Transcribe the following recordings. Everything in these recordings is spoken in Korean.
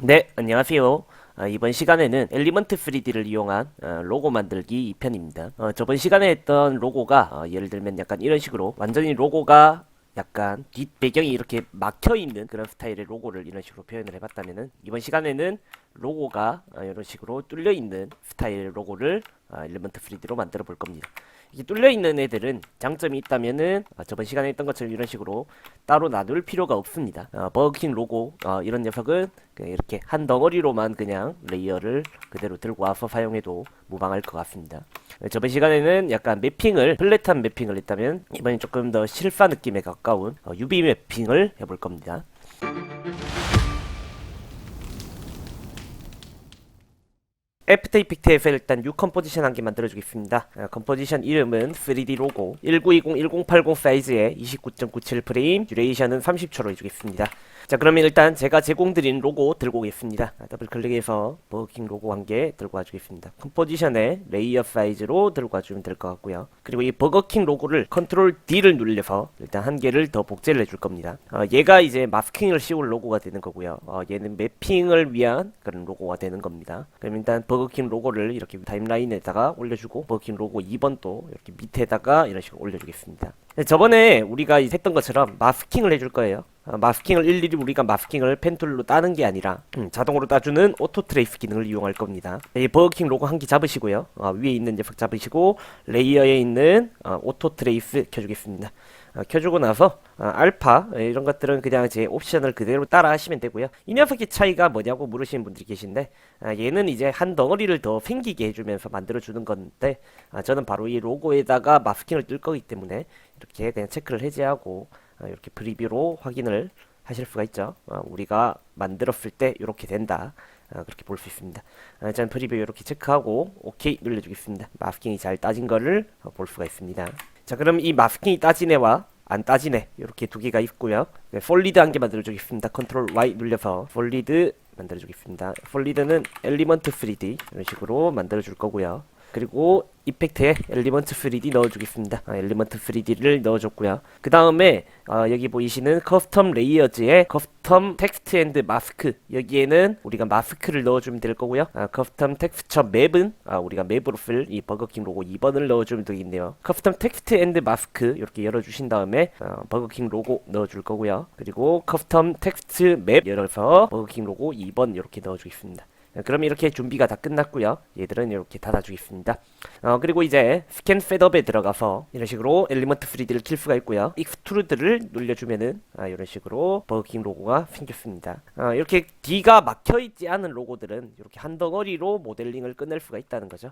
네, 안녕하세요. 이번 시간에는 엘리먼트 3D를 이용한 로고 만들기 2편입니다. 저번 시간에 했던 로고가 예를 들면 약간 이런 식으로 완전히 로고가 약간 뒷배경이 이렇게 막혀있는 그런 스타일의 로고를 이런 식으로 표현을 해봤다면은 이번 시간에는 로고가 이런 식으로 뚫려있는 스타일의 로고를 엘리먼트 3D로 만들어 볼 겁니다. 이게 뚫려있는 애들은 장점이 있다면은 저번 시간에 했던 것처럼 이런 식으로 따로 나눌 필요가 없습니다. 버거킹 로고 이런 녀석은 그냥 이렇게 한 덩어리로만 그냥 레이어를 그대로 들고 와서 사용해도 무방할 것 같습니다. 저번 시간에는 약간 매핑을 플랫한 매핑을 했다면 이번엔 조금 더 실사 느낌에 가까운 UV 매핑을 해볼 겁니다. 애프터 이펙트에서 일단 뉴 컴포지션 한 개 만들어주겠습니다. 컴포지션 이름은 3D 로고 1920-1080 사이즈에 29.97 프레임, 듀레이션은 30초로 해주겠습니다. 자, 그러면 일단 제가 제공드린 로고 들고 오겠습니다. 더블 클릭해서 버거킹 로고 한 개 들고 와주겠습니다. 컴포지션에 레이어 사이즈로 들고 와주면 될 것 같고요. 그리고 이 버거킹 로고를 컨트롤 D를 눌려서 일단 한 개를 더 복제를 해줄 겁니다. 얘가 이제 마스킹을 씌울 로고가 되는 거고요. 얘는 매핑을 위한 그런 로고가 되는 겁니다. 그럼 일단 버거킹 로고를 이렇게 타임라인에다가 올려주고 버거킹 로고 2번도 이렇게 밑에다가 이런 식으로 올려주겠습니다. 저번에 우리가 했던 것처럼 마스킹을 해줄 거예요. 마스킹을 일일이 우리가 마스킹을 펜툴로 따는 게 아니라 자동으로 따주는 오토 트레이스 기능을 이용할 겁니다. 이 버거킹 로고 한 개 잡으시고요. 위에 있는 녀석 잡으시고 레이어에 있는 오토 트레이스 켜주겠습니다. 켜주고 나서 알파 이런 것들은 그냥 제 옵션을 그대로 따라 하시면 되고요. 이 녀석의 차이가 뭐냐고 물으시는 분들이 계신데 얘는 이제 한 덩어리를 더 생기게 해주면서 만들어주는 건데 저는 바로 이 로고에다가 마스킹을 뜰 거기 때문에 이렇게 그냥 체크를 해제하고 이렇게 프리뷰로 확인을 하실 수가 있죠. 우리가 만들었을 때 이렇게 된다. 그렇게 볼 수 있습니다. 저는 프리뷰 이렇게 체크하고 OK 눌러주겠습니다. 마스킹이 잘 따진 거를 볼 수가 있습니다. 자, 그럼 이 마스킹이 따진 애와 안 따진 애 이렇게 두 개가 있고요. 네, 폴리드 한 개 만들어주겠습니다. 컨트롤 Y 눌려서 폴리드 만들어주겠습니다. 폴리드는 엘리먼트 3D 이런 식으로 만들어줄 거고요. 그리고 이펙트에 엘리먼트 3D 넣어주겠습니다. 엘리먼트 3D를 넣어줬고요. 그 다음에 여기 보이시는 커스텀 레이어즈의 커스텀 텍스트 앤드 마스크 여기에는 우리가 마스크를 넣어주면 될 거고요. 커스텀 텍스처 맵은 우리가 맵으로 쓸 이 버거킹 로고 2번을 넣어주면 되겠네요. 커스텀 텍스트 앤드 마스크 이렇게 열어주신 다음에 버거킹 로고 넣어줄 거고요. 그리고 커스텀 텍스트 맵 열어서 버거킹 로고 2번 이렇게 넣어주겠습니다. 그럼 이렇게 준비가 다 끝났고요. 얘들은 이렇게 닫아주겠습니다. 그리고 이제 스캔 셋업에 들어가서 이런 식으로 엘리먼트 3D를 킬 수가 있고요. 익스트루드를 눌려주면은 이런 식으로 버거킹 로고가 생겼습니다. 이렇게 D가 막혀있지 않은 로고들은 이렇게 한 덩어리로 모델링을 끝낼 수가 있다는 거죠.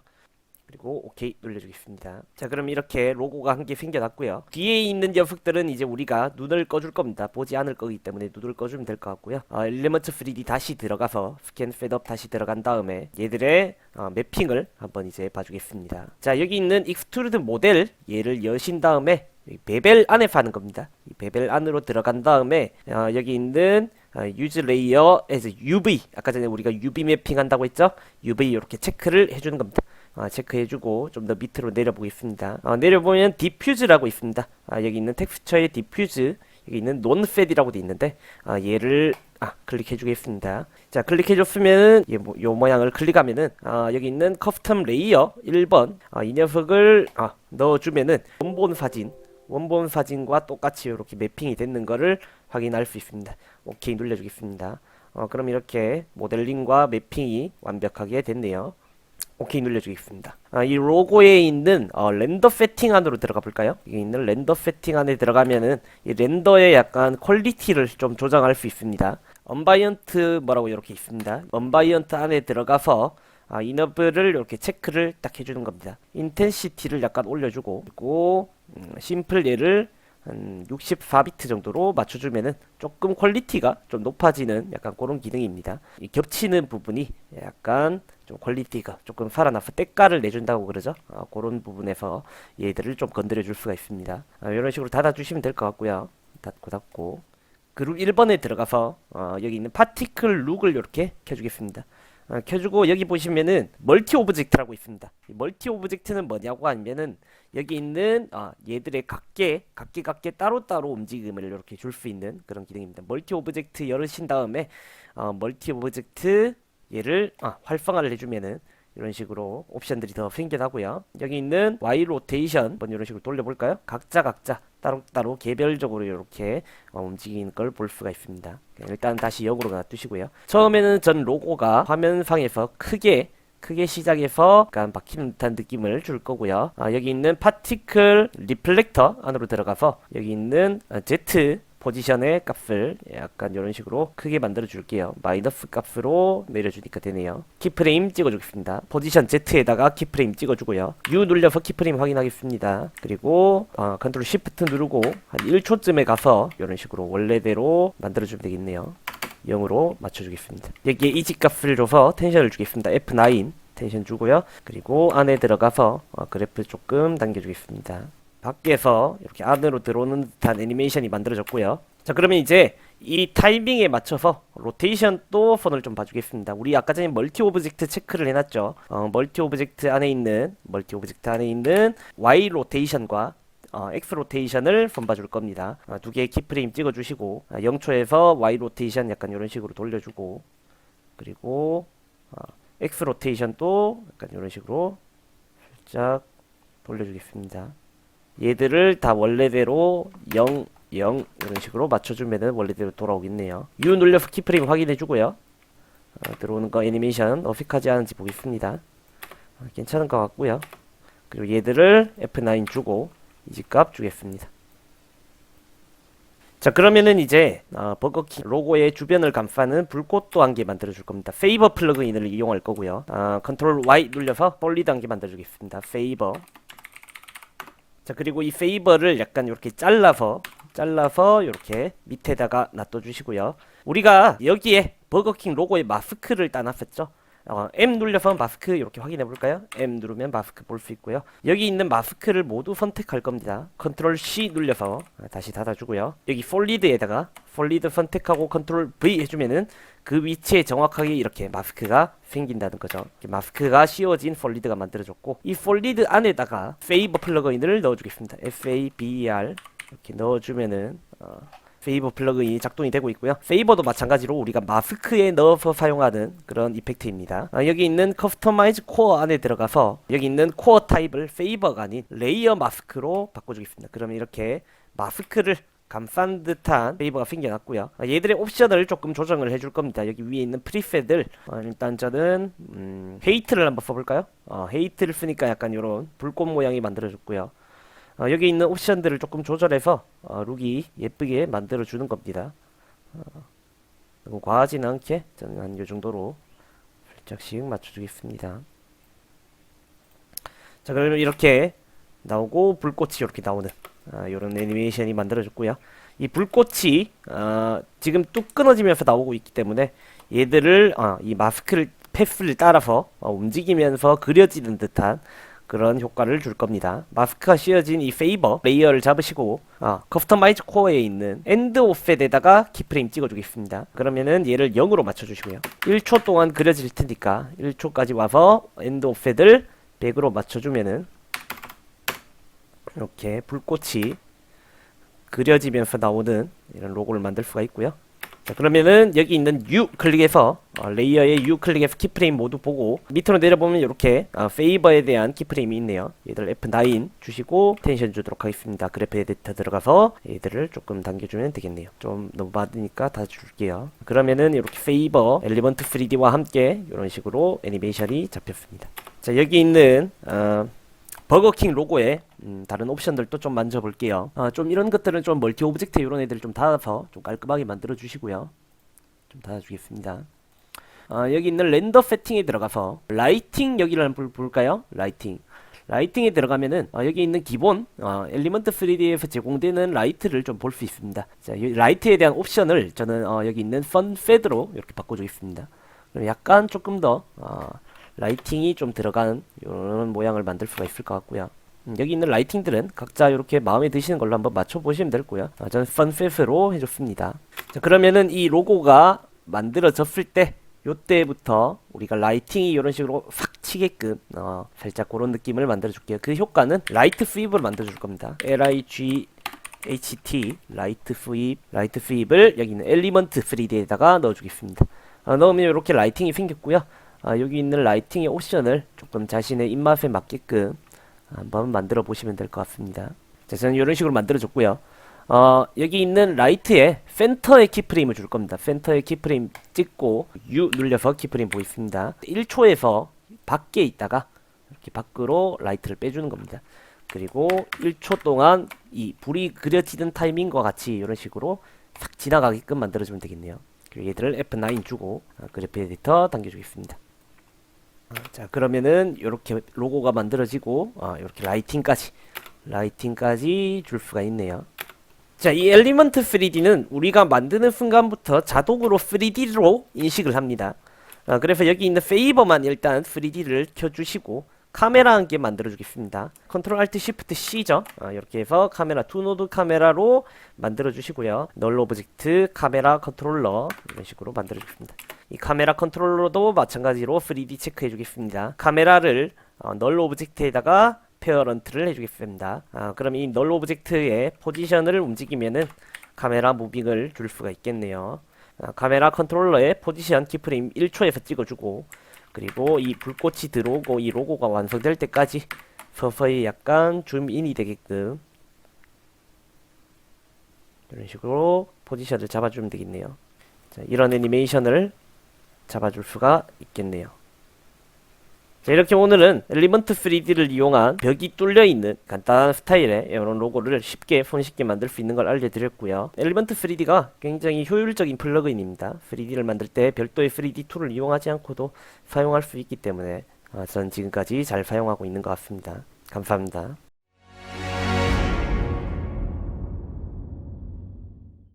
그리고 OK 눌러주겠습니다. 자, 그럼 이렇게 로고가 한 개 생겨났고요. 뒤에 있는 녀석들은 이제 우리가 눈을 꺼줄 겁니다. 보지 않을 거기 때문에 눈을 꺼주면 될 것 같고요. 엘리먼트 3D 다시 들어가서 스캔 셋업 다시 들어간 다음에 얘들의 매핑을 한번 이제 봐주겠습니다. 자, 여기 있는 익스트루드 모델 얘를 여신 다음에 베벨 안에서 하는 겁니다. 이 베벨 안으로 들어간 다음에 여기 있는 유즈 레이어에서 UV 아까 전에 우리가 UV 매핑 한다고 했죠? UV 이렇게 체크를 해주는 겁니다. 체크해주고 좀 더 밑으로 내려보겠습니다. 내려보면 디퓨즈라고 있습니다. 여기 있는 텍스처의 디퓨즈 여기 있는 논팻이라고 돼 있는데 얘를 클릭해주겠습니다. 자, 클릭해줬으면은 요 모양을 클릭하면은 여기 있는 커스텀 레이어 1번 이 녀석을 넣어주면은 원본 사진과 똑같이 이렇게 매핑이 됐는 거를 확인할 수 있습니다. 오케이 눌러주겠습니다. 그럼 이렇게 모델링과 매핑이 완벽하게 됐네요. 오케이 눌러주겠습니다. 이 로고에 있는 렌더 세팅 안으로 들어가 볼까요? 여기 있는 렌더 세팅 안에 들어가면은 이 렌더의 약간 퀄리티를 좀 조정할 수 있습니다. 언바이언트 뭐라고 이렇게 있습니다. 언바이언트 안에 들어가서 이너브를 이렇게 체크를 딱 해주는 겁니다. 인텐시티를 약간 올려주고 그리고 심플 얘를 한 64비트 정도로 맞춰주면은 조금 퀄리티가 좀 높아지는 약간 그런 기능입니다. 이 겹치는 부분이 약간 좀 퀄리티가 조금 살아나서 때깔을 내준다고 그러죠. 그런 부분에서 얘들을 좀 건드려 줄 수가 있습니다. 이런 식으로 닫아주시면 될 것 같고요. 닫고 그룹 1번에 들어가서 여기 있는 파티클 룩을 이렇게 켜주겠습니다. 켜주고 여기 보시면은 멀티 오브젝트라고 있습니다. 이 멀티 오브젝트는 뭐냐고 하면은 여기 있는 얘들의 각계 따로따로 움직임을 이렇게 줄 수 있는 그런 기능입니다. 멀티 오브젝트 열으신 다음에 멀티 오브젝트 얘를 활성화를 해주면은 이런 식으로 옵션들이 더 생겨나고요. 여기 있는 Y 로테이션 한번 이런 식으로 돌려볼까요? 각자 따로 개별적으로 이렇게 움직이는 걸 볼 수가 있습니다. 일단 다시 역으로 놔두시고요. 처음에는 전 로고가 화면상에서 크게 시작해서 약간 박히는 듯한 느낌을 줄 거고요. 여기 있는 파티클 리플렉터 안으로 들어가서 여기 있는 Z 포지션의 값을 약간 이런 식으로 크게 만들어 줄게요. 마이너스 값으로 내려주니까 되네요. 키프레임 찍어주겠습니다. 포지션 Z에다가 키프레임 찍어주고요. U 눌려서 키프레임 확인하겠습니다. 그리고 컨트롤 Shift 누르고 한 1초쯤에 가서 이런 식으로 원래대로 만들어주면 되겠네요. 0으로 맞춰주겠습니다. 여기에 이지 값을 줘서 텐션을 주겠습니다. F9 텐션 주고요. 그리고 안에 들어가서 그래프 조금 당겨주겠습니다. 밖에서 이렇게 안으로 들어오는 듯한 애니메이션이 만들어졌고요. 자, 그러면 이제 이 타이밍에 맞춰서 로테이션 또 폰을 좀 봐주겠습니다. 우리 아까 전에 멀티 오브젝트 체크를 해놨죠. 멀티 오브젝트 안에 있는 Y 로테이션과 X 로테이션을 폰 봐줄 겁니다. 두 개의 키프레임 찍어주시고 0초에서 Y 로테이션 약간 이런 식으로 돌려주고 그리고 X 로테이션도 약간 이런 식으로 살짝 돌려주겠습니다. 얘들을 다 원래대로 0 이런 식으로 맞춰주면은 원래대로 돌아오겠네요. U 눌려서 키프레임 확인해주고요. 들어오는 거 애니메이션 어색하지 않은지 보겠습니다. 괜찮은 것 같고요. 그리고 얘들을 F9 주고 이지값 주겠습니다. 자, 그러면은 이제 버거킹 로고의 주변을 감싸는 불꽃도 한 개 만들어 줄 겁니다. 페이버 플러그인을 이용할 거고요. 컨트롤 Y 눌려서 솔리드 한 개 만들어 주겠습니다. 페이버. 자, 그리고 이 페이버를 약간 이렇게 잘라서 이렇게 밑에다가 놔둬 주시고요. 우리가 여기에 버거킹 로고의 마스크를 따놨었죠. M 눌려서 마스크 이렇게 확인해 볼까요? M 누르면 마스크 볼 수 있고요. 여기 있는 마스크를 모두 선택할 겁니다. 컨트롤 C 눌려서 다시 닫아주고요. 여기 솔리드에다가 솔리드 선택하고 컨트롤 V 해주면은 그 위치에 정확하게 이렇게 마스크가 생긴다는 거죠. 마스크가 씌워진 솔리드가 만들어졌고 이 솔리드 안에다가 페이버 플러그인을 넣어주겠습니다. FABER 이렇게 넣어주면은 페이버 플러그인이 작동이 되고 있고요. 페이버도 마찬가지로 우리가 마스크에 넣어서 사용하는 그런 이펙트입니다. 여기 있는 커스터마이즈 코어 안에 들어가서 여기 있는 코어 타입을 페이버가 아닌 레이어 마스크로 바꿔주겠습니다. 그러면 이렇게 마스크를 감싼 듯한 페이버가 생겨났고요. 얘들의 옵션을 조금 조정을 해줄 겁니다. 여기 위에 있는 프리셋을 일단 저는 헤이트를 한번 써볼까요? 헤이트를 쓰니까 약간 이런 불꽃 모양이 만들어졌고요. 여기 있는 옵션들을 조금 조절해서 룩이 예쁘게 만들어 주는 겁니다. 너무 과하지는 않게 저는 한 요 정도로 살짝씩 맞춰주겠습니다. 자, 그러면 이렇게 나오고 불꽃이 이렇게 나오는 이런 애니메이션이 만들어졌고요. 이 불꽃이 지금 뚝 끊어지면서 나오고 있기 때문에 얘들을 이 마스크를 패스를 따라서 움직이면서 그려지는 듯한 그런 효과를 줄 겁니다. 마스크가 씌워진 이 페이버 레이어를 잡으시고 커스터마이즈 코어에 있는 엔드 오펫에다가 키프레임 찍어주겠습니다. 그러면은 얘를 0으로 맞춰주시고요. 1초 동안 그려질 테니까 1초까지 와서 엔드 오펫을 100으로 맞춰주면은 이렇게 불꽃이 그려지면서 나오는 이런 로고를 만들 수가 있고요. 자, 그러면은 여기 있는 U 클릭해서 레이어의 U 클릭해서 키프레임 모두 보고 밑으로 내려보면 이렇게 페이버에 대한 키프레임이 있네요. 얘들 F9 주시고 텐션 주도록 하겠습니다. 그래프 에디터 들어가서 얘들을 조금 당겨주면 되겠네요. 좀 너무 많으니까 다 줄게요. 그러면은 이렇게 페이버 엘리먼트 3D와 함께 이런 식으로 애니메이션이 잡혔습니다. 자, 여기 있는 버거킹 로고에 다른 옵션들도 좀 만져볼게요. 좀 이런 것들은 좀 멀티 오브젝트 이런 애들 좀 닫아서 좀 깔끔하게 만들어 주시고요. 좀 닫아주겠습니다. 여기 있는 렌더 세팅에 들어가서 라이팅 여기를 한번 볼까요? 라이팅에 들어가면은 여기 있는 기본 엘리먼트 3D에서 제공되는 라이트를 좀 볼 수 있습니다. 자, 이 라이트에 대한 옵션을 저는 여기 있는 선페드로 이렇게 바꿔주겠습니다. 그럼 약간 조금 더 라이팅이 좀 들어간 이런 모양을 만들 수가 있을 것 같고요. 여기 있는 라이팅들은 각자 이렇게 마음에 드시는 걸로 한번 맞춰보시면 되고요. 저는 선셋으로 해줬습니다. 자, 그러면은 이 로고가 만들어졌을 때 요때부터 우리가 라이팅이 이런 식으로 싹 치게끔 살짝 그런 느낌을 만들어 줄게요. 그 효과는 라이트 스윕으로 만들어 줄 겁니다. LIGHT 라이트 스윕을 여기 있는 엘리먼트 3D에다가 넣어 주겠습니다. 넣으면 이렇게 라이팅이 생겼고요. 여기 있는 라이팅의 옵션을 조금 자신의 입맛에 맞게끔 한번 만들어 보시면 될 것 같습니다. 자, 저는 이런 식으로 만들어 줬고요. 여기 있는 라이트에 센터에 키프레임을 줄 겁니다. 센터에 키프레임 찍고 U 눌려서 키프레임 보겠습니다. 1초에서 밖에 있다가 이렇게 밖으로 라이트를 빼주는 겁니다. 그리고 1초 동안 이 불이 그려지는 타이밍과 같이 이런 식으로 싹 지나가게끔 만들어주면 되겠네요. 그리고 얘들을 F9 주고 그래프 에디터 당겨주겠습니다. 자, 그러면은 이렇게 로고가 만들어지고 이렇게 라이팅까지 줄 수가 있네요. 자, 이 엘리먼트 3D는 우리가 만드는 순간부터 자동으로 3D로 인식을 합니다. 그래서 여기 있는 페이버만 일단 3D를 켜주시고 카메라 함께 만들어 주겠습니다. 컨트롤 알트 시프트 C죠. 이렇게 해서 카메라 투노드 카메라로 만들어 주시고요. 널 오브젝트 카메라 컨트롤러 이런 식으로 만들어 주겠습니다. 이 카메라 컨트롤러도 마찬가지로 3D 체크해 주겠습니다. 카메라를 널 오브젝트에다가 페어런트를 해주겠습니다. 그럼 이 널 오브젝트의 포지션을 움직이면은 카메라 무빙을 줄 수가 있겠네요. 카메라 컨트롤러의 포지션 키프레임 1초에서 찍어주고 그리고 이 불꽃이 들어오고 이 로고가 완성될 때까지 서서히 약간 줌인이 되게끔 이런 식으로 포지션을 잡아주면 되겠네요. 자, 이런 애니메이션을 잡아줄 수가 있겠네요. 자, 이렇게 오늘은 엘리먼트 3D를 이용한 벽이 뚫려있는 간단한 스타일의 이런 로고를 손쉽게 만들 수 있는 걸 알려드렸고요. 엘리먼트 3D가 굉장히 효율적인 플러그인입니다. 3D를 만들 때 별도의 3D 툴을 이용하지 않고도 사용할 수 있기 때문에 저는 지금까지 잘 사용하고 있는 것 같습니다. 감사합니다.